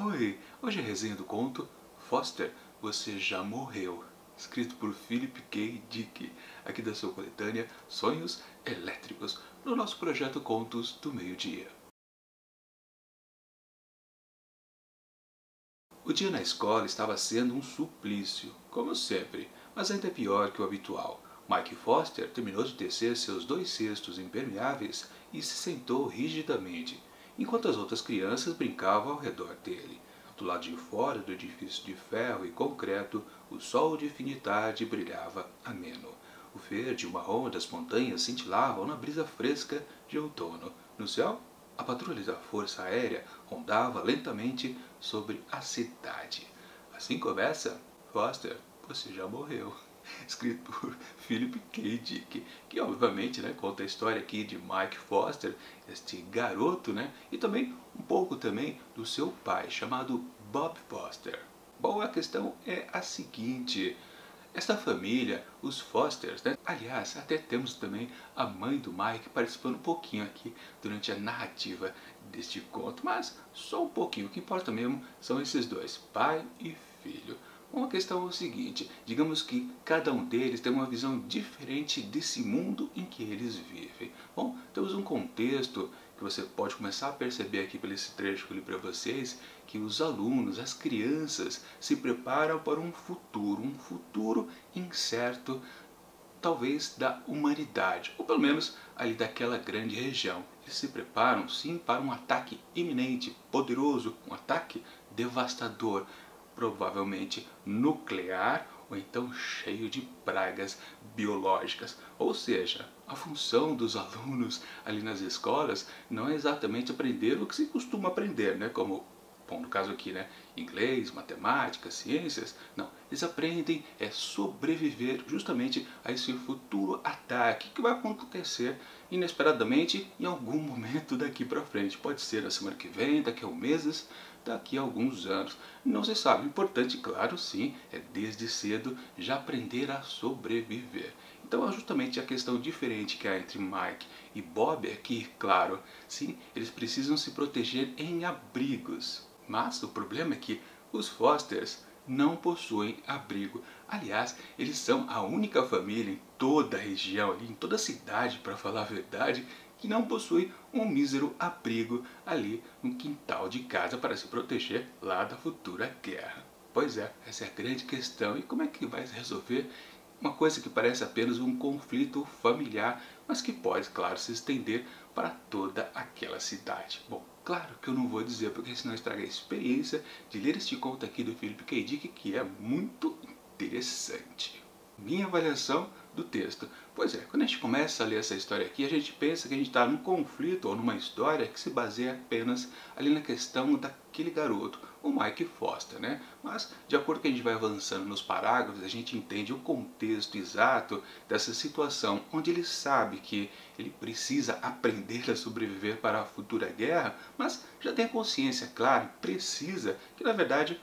Oi, hoje é a resenha do conto Foster, Você Já Morreu, escrito por Philip K. Dick, aqui da sua coletânea Sonhos Elétricos, no nosso projeto Contos do Meio-Dia. O dia na escola estava sendo um suplício, como sempre, mas ainda pior que o habitual. Mike Foster terminou de tecer seus 2 cestos impermeáveis e se sentou rigidamente, enquanto as outras crianças brincavam ao redor dele. Do lado de fora do edifício de ferro e concreto, o sol de fim de tarde brilhava ameno. O verde e o marrom das montanhas cintilavam na brisa fresca de outono. No céu, a patrulha da Força Aérea rondava lentamente sobre a cidade. Assim começa Foster, Você Já Morreu, escrito por Philip K. Dick, que obviamente conta a história aqui de Mike Foster, este garoto, e também um pouco também do seu pai, chamado Bob Foster. Bom, a questão é a seguinte: esta família, os Fosters, aliás, até temos também a mãe do Mike participando um pouquinho aqui durante a narrativa deste conto, mas só um pouquinho, o que importa mesmo são esses dois, pai e filho. Bom, a questão é o seguinte: digamos que cada um deles tem uma visão diferente desse mundo em que eles vivem. Bom, temos um contexto que você pode começar a perceber aqui pelo esse trecho que eu li para vocês, que os alunos, as crianças, se preparam para um futuro incerto, talvez da humanidade, ou pelo menos ali daquela grande região. Eles se preparam sim para um ataque iminente, poderoso, um ataque devastador, provavelmente nuclear ou então cheio de pragas biológicas. Ou seja, a função dos alunos ali nas escolas não é exatamente aprender o que se costuma aprender, como, bom, no caso aqui, inglês, matemática, ciências. Não, eles aprendem sobreviver justamente a esse futuro ataque que vai acontecer inesperadamente em algum momento daqui para frente. Pode ser na semana que vem, daqui a meses, daqui a alguns anos. Não se sabe. O importante, claro, sim, é desde cedo já aprender a sobreviver. Então é justamente a questão diferente que há entre Mike e Bob é que, claro, sim, eles precisam se proteger em abrigos. Mas o problema é que os Fosters não possuem abrigo. Aliás, eles são a única família em toda a região, ali, em toda a cidade, para falar a verdade, que não possui um mísero abrigo ali no quintal de casa para se proteger lá da futura guerra. Pois é, essa é a grande questão. E como é que vai se resolver uma coisa que parece apenas um conflito familiar, mas que pode, claro, se estender para toda aquela cidade? Bom, claro que eu não vou dizer, porque senão estraga a experiência de ler este conto aqui do Philip K. Dick, que é muito interessante. Minha avaliação do texto. Pois é, quando a gente começa a ler essa história aqui, a gente pensa que a gente está num conflito ou numa história que se baseia apenas ali na questão daquele garoto, o Mike Foster, Mas, de acordo com que a gente vai avançando nos parágrafos, a gente entende o contexto exato dessa situação, onde ele sabe que ele precisa aprender a sobreviver para a futura guerra, mas já tem a consciência, claro, precisa, que na verdade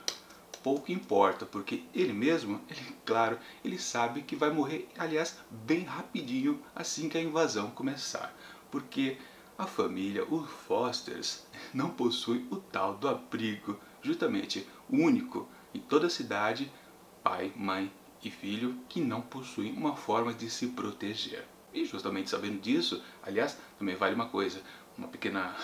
pouco importa, porque ele mesmo, claro, ele sabe que vai morrer, aliás, bem rapidinho assim que a invasão começar. Porque a família, os Fosters, não possui o tal do abrigo, justamente o único em toda a cidade, pai, mãe e filho, que não possuem uma forma de se proteger. E justamente sabendo disso, aliás, também vale uma coisa, uma pequena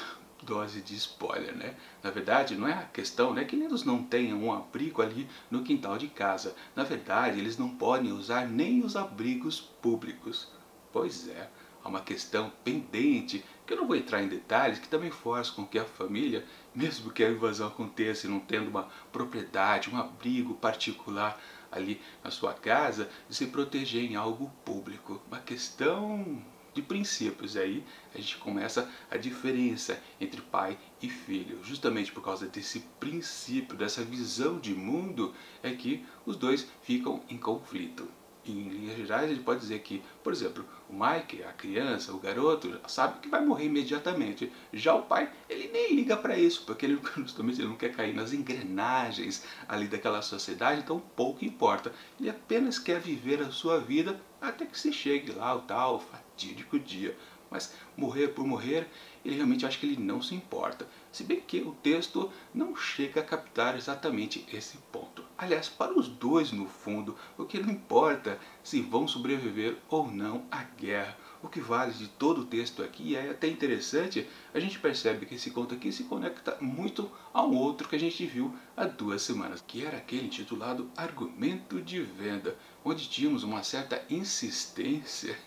dose de spoiler, Na verdade, não é a questão, que eles não tenham um abrigo ali no quintal de casa. Na verdade, eles não podem usar nem os abrigos públicos. Pois é, há uma questão pendente, que eu não vou entrar em detalhes, que também faz com que a família, mesmo que a invasão aconteça e não tendo uma propriedade, um abrigo particular ali na sua casa, de se proteger em algo público. Uma questão de princípios. Aí a gente começa a diferença entre pai e filho. Justamente por causa desse princípio, dessa visão de mundo, é que os dois ficam em conflito. Em linhas gerais, ele pode dizer que, por exemplo, o Mike, a criança, o garoto, sabe que vai morrer imediatamente. Já o pai, ele nem liga para isso, porque ele justamente ele não quer cair nas engrenagens ali daquela sociedade, então pouco importa. Ele apenas quer viver a sua vida até que se chegue lá o tal fatídico dia. Mas morrer por morrer, ele realmente acha que ele não se importa. Se bem que o texto não chega a captar exatamente esse ponto. Aliás, para os dois no fundo, o que não importa se vão sobreviver ou não à guerra. O que vale de todo o texto aqui, é até interessante, a gente percebe que esse conto aqui se conecta muito a um outro que a gente viu há 2 semanas, que era aquele intitulado Argumento de Venda, onde tínhamos uma certa insistência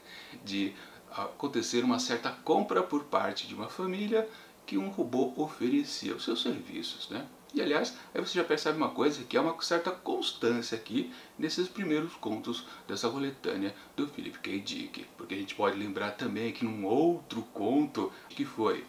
de acontecer uma certa compra por parte de uma família que um robô oferecia os seus serviços, né? E aliás, aí você já percebe uma coisa, que é uma certa constância aqui nesses primeiros contos dessa coletânea do Philip K. Dick. Porque a gente pode lembrar também que num outro conto, que foi,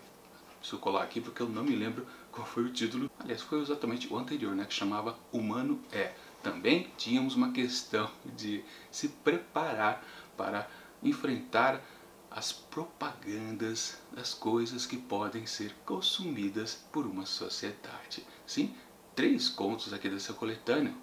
deixa eu colar aqui porque eu não me lembro qual foi o título, aliás foi exatamente o anterior, né, que chamava Humano É. Também tínhamos uma questão de se preparar para enfrentar as propagandas das coisas que podem ser consumidas por uma sociedade. Sim, 3 contos aqui dessa coletânea,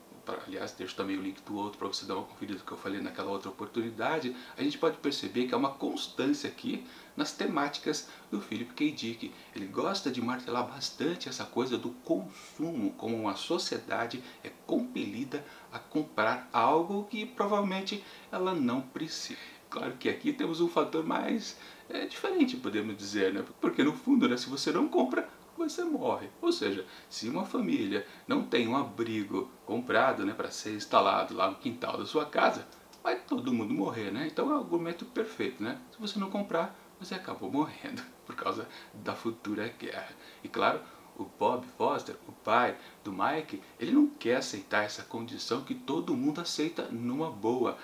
aliás, deixo também o link do outro para você dar uma conferida que eu falei naquela outra oportunidade, a gente pode perceber que há uma constância aqui nas temáticas do Philip K. Dick. Ele gosta de martelar bastante essa coisa do consumo, como uma sociedade é compelida a comprar algo que provavelmente ela não precisa. Claro que aqui temos um fator mais diferente, podemos dizer, né? Porque no fundo, né, se você não compra, você morre. Ou seja, se uma família não tem um abrigo comprado, né, para ser instalado lá no quintal da sua casa, vai todo mundo morrer, né? Então é o argumento perfeito, né? Se você não comprar, você acabou morrendo por causa da futura guerra. E claro, o Bob Foster, o pai do Mike, ele não quer aceitar essa condição que todo mundo aceita numa boa.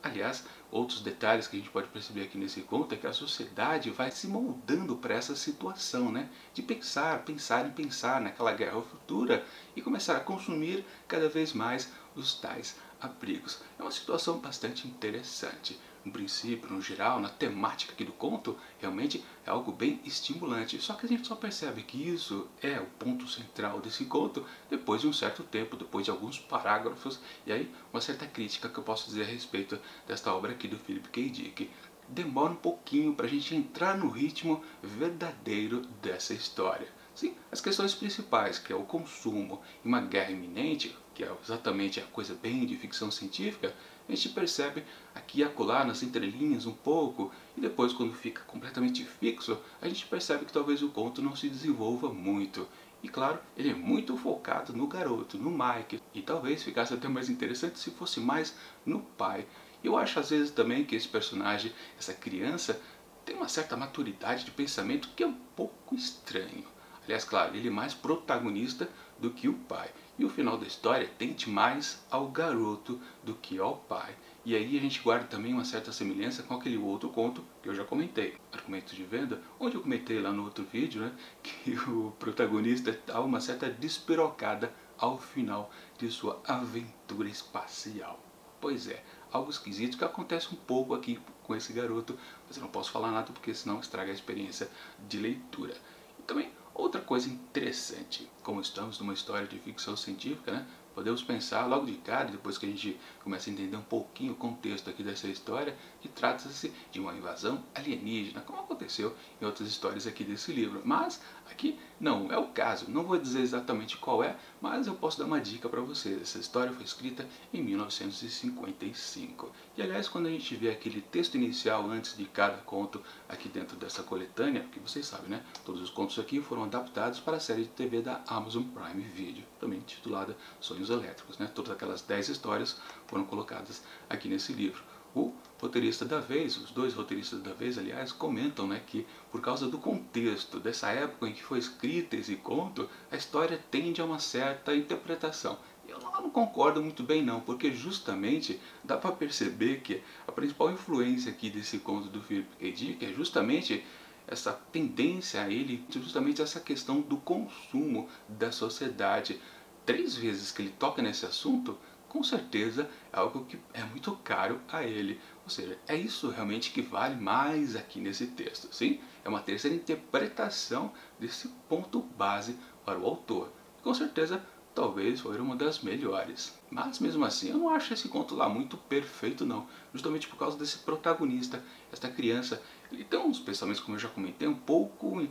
Aliás, outros detalhes que a gente pode perceber aqui nesse conto é que a sociedade vai se moldando para essa situação, né? De pensar e pensar naquela guerra futura e começar a consumir cada vez mais os tais abrigos. É uma situação bastante interessante. No princípio, no geral, na temática aqui do conto, realmente é algo bem estimulante. Só que a gente só percebe que isso é o ponto central desse conto depois de um certo tempo, depois de alguns parágrafos, e aí uma certa crítica que eu posso dizer a respeito desta obra aqui do Philip K. Dick. Demora um pouquinho para a gente entrar no ritmo verdadeiro dessa história. Sim, as questões principais, que é o consumo e uma guerra iminente, que é exatamente a coisa bem de ficção científica, a gente percebe aqui e acolá nas entrelinhas um pouco, e depois quando fica completamente fixo, a gente percebe que talvez o conto não se desenvolva muito. E claro, ele é muito focado no garoto, no Mike, e talvez ficasse até mais interessante se fosse mais no pai. Eu acho às vezes também que esse personagem, essa criança, tem uma certa maturidade de pensamento que é um pouco estranho. Aliás, claro, ele é mais protagonista do que o pai. E o final da história tende mais ao garoto do que ao pai. E aí a gente guarda também uma certa semelhança com aquele outro conto que eu já comentei, Argumento de Venda, onde eu comentei lá no outro vídeo, né, que o protagonista dá uma certa despirocada ao final de sua aventura espacial. Pois é, algo esquisito que acontece um pouco aqui com esse garoto, mas eu não posso falar nada porque senão estraga a experiência de leitura. E também outra coisa interessante, como estamos numa história de ficção científica, né? Podemos pensar logo de cara, depois que a gente começa a entender um pouquinho o contexto aqui dessa história, que trata-se de uma invasão alienígena, como aconteceu em outras histórias aqui desse livro. Mas aqui não é o caso, não vou dizer exatamente qual é, mas eu posso dar uma dica para vocês. Essa história foi escrita em 1955. E aliás, quando a gente vê aquele texto inicial antes de cada conto aqui dentro dessa coletânea, que vocês sabem, né? Todos os contos aqui foram adaptados para a série de TV da Amazon Prime Video, também titulada Sonhos Elétricos, né? Todas aquelas 10 histórias foram colocadas aqui nesse livro. O roteirista da vez, os dois roteiristas da vez, aliás, comentam, né, que por causa do contexto dessa época em que foi escrito esse conto, a história tende a uma certa interpretação. Eu não concordo muito bem não, porque justamente dá para perceber que a principal influência aqui desse conto do Philip K. Dick é justamente essa tendência a ele, justamente essa questão do consumo da sociedade. 3 vezes que ele toca nesse assunto, com certeza é algo que é muito caro a ele. Ou seja, é isso realmente que vale mais aqui nesse texto. Sim, é uma terceira interpretação desse ponto base para o autor. Com certeza, talvez foi uma das melhores. Mas mesmo assim, eu não acho esse conto lá muito perfeito não. Justamente por causa desse protagonista, esta criança, Ele tem uns pensamentos, como eu já comentei, um pouco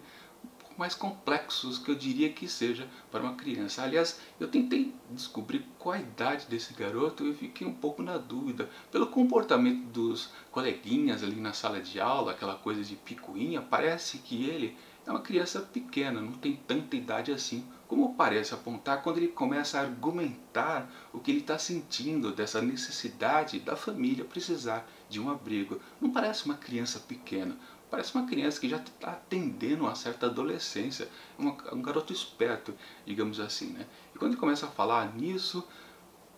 mais complexos que eu diria que seja para uma criança. Aliás, eu tentei descobrir qual a idade desse garoto e eu fiquei um pouco na dúvida. Pelo comportamento dos coleguinhas ali na sala de aula, aquela coisa de picuinha, parece que ele é uma criança pequena, não tem tanta idade assim, como parece apontar quando ele começa a argumentar o que ele está sentindo dessa necessidade da família precisar de um abrigo. Não parece uma criança pequena. Parece uma criança que já está atendendo a certa adolescência, um garoto esperto, digamos assim, né? E quando ele começa a falar nisso,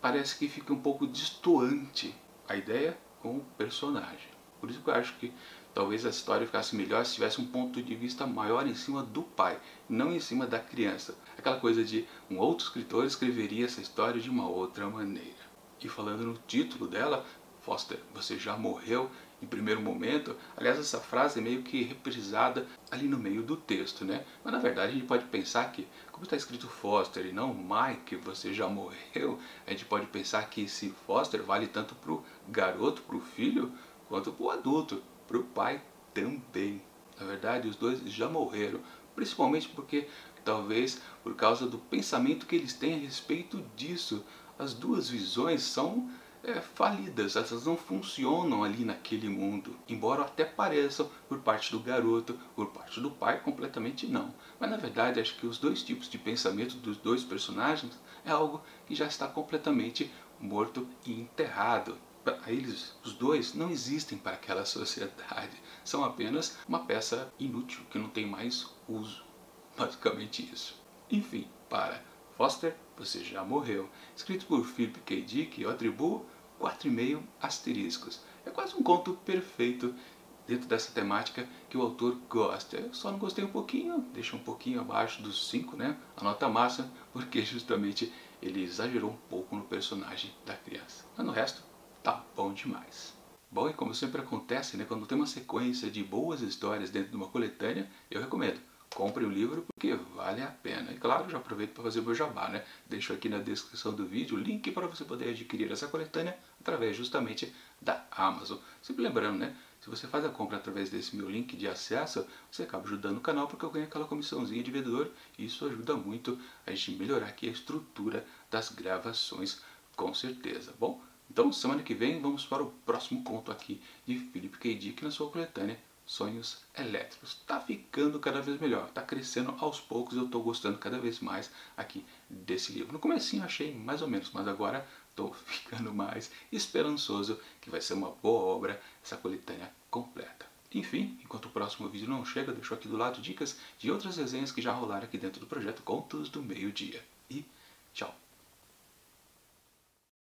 parece que fica um pouco destoante a ideia com o personagem. Por isso que eu acho que talvez a história ficasse melhor se tivesse um ponto de vista maior em cima do pai, não em cima da criança. Aquela coisa de um outro escritor escreveria essa história de uma outra maneira. E falando no título dela, Foster, você já morreu? Em primeiro momento, aliás, essa frase é meio que reprisada ali no meio do texto, né? Mas na verdade a gente pode pensar que, como está escrito Foster e não Mike, você já morreu, a gente pode pensar que esse Foster vale tanto para o garoto, para o filho, quanto para o adulto, para o pai também. Na verdade, os dois já morreram, principalmente porque, talvez por causa do pensamento que eles têm a respeito disso. As duas visões são falidas, elas não funcionam ali naquele mundo, embora até pareçam por parte do garoto, por parte do pai, completamente não. Mas na verdade acho que os dois tipos de pensamento dos dois personagens é algo que já está completamente morto e enterrado. Para eles, os dois não existem para aquela sociedade, são apenas uma peça inútil que não tem mais uso. Basicamente isso. Enfim, para Foster, você já morreu. Escrito por Philip K. Dick, eu atribuo 4,5 asteriscos. É quase um conto perfeito dentro dessa temática que o autor gosta. Eu só não gostei um pouquinho, deixa um pouquinho abaixo dos 5, né? A nota máxima, porque justamente ele exagerou um pouco no personagem da criança. Mas no resto, tá bom demais. Bom, e como sempre acontece, né, quando tem uma sequência de boas histórias dentro de uma coletânea, eu recomendo. Compre o livro porque vale a pena. E claro, já aproveito para fazer o meu jabá, né? Deixo aqui na descrição do vídeo o link para você poder adquirir essa coletânea através justamente da Amazon. Sempre lembrando, né? Se você faz a compra através desse meu link de acesso, você acaba ajudando o canal porque eu ganho aquela comissãozinha de vendedor e isso ajuda muito a gente melhorar aqui a estrutura das gravações, com certeza. Bom, então semana que vem vamos para o próximo conto aqui de Philip K. Dick na sua coletânea Sonhos Elétricos. Tá ficando cada vez melhor, tá crescendo aos poucos, eu tô gostando cada vez mais aqui desse livro. No comecinho achei mais ou menos, mas agora tô ficando mais esperançoso que vai ser uma boa obra essa coletânea completa. Enfim, enquanto o próximo vídeo não chega, deixo aqui do lado dicas de outras resenhas que já rolaram aqui dentro do projeto Contos do Meio-Dia.